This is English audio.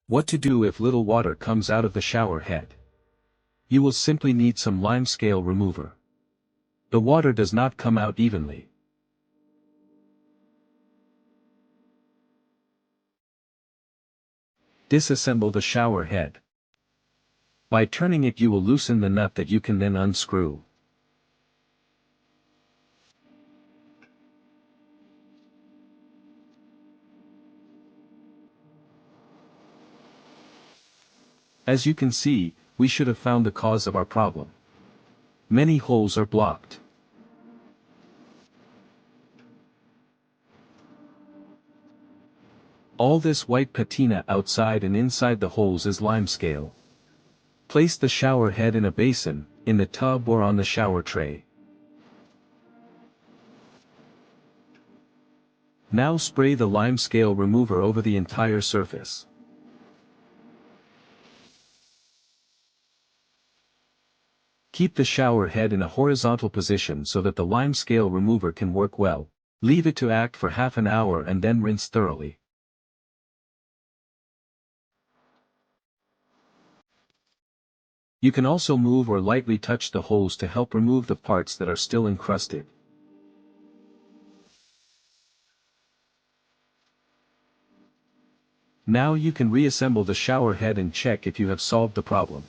What to do if little water comes out of the shower head? You will simply need some limescale remover. The water does not come out evenly. Disassemble the shower head. By turning it you will loosen the nut that you can then unscrew. As you can see, we should have found the cause of our problem. Many holes are blocked. All this white patina outside and inside the holes is limescale. Place the shower head in a basin, in the tub or on the shower tray. Now spray the limescale remover over the entire surface. Keep the shower head in a horizontal position so that the limescale remover can work well. Leave it to act for half an hour and then rinse thoroughly. You can also move or lightly touch the holes to help remove the parts that are still encrusted. Now you can reassemble the shower head and check if you have solved the problem.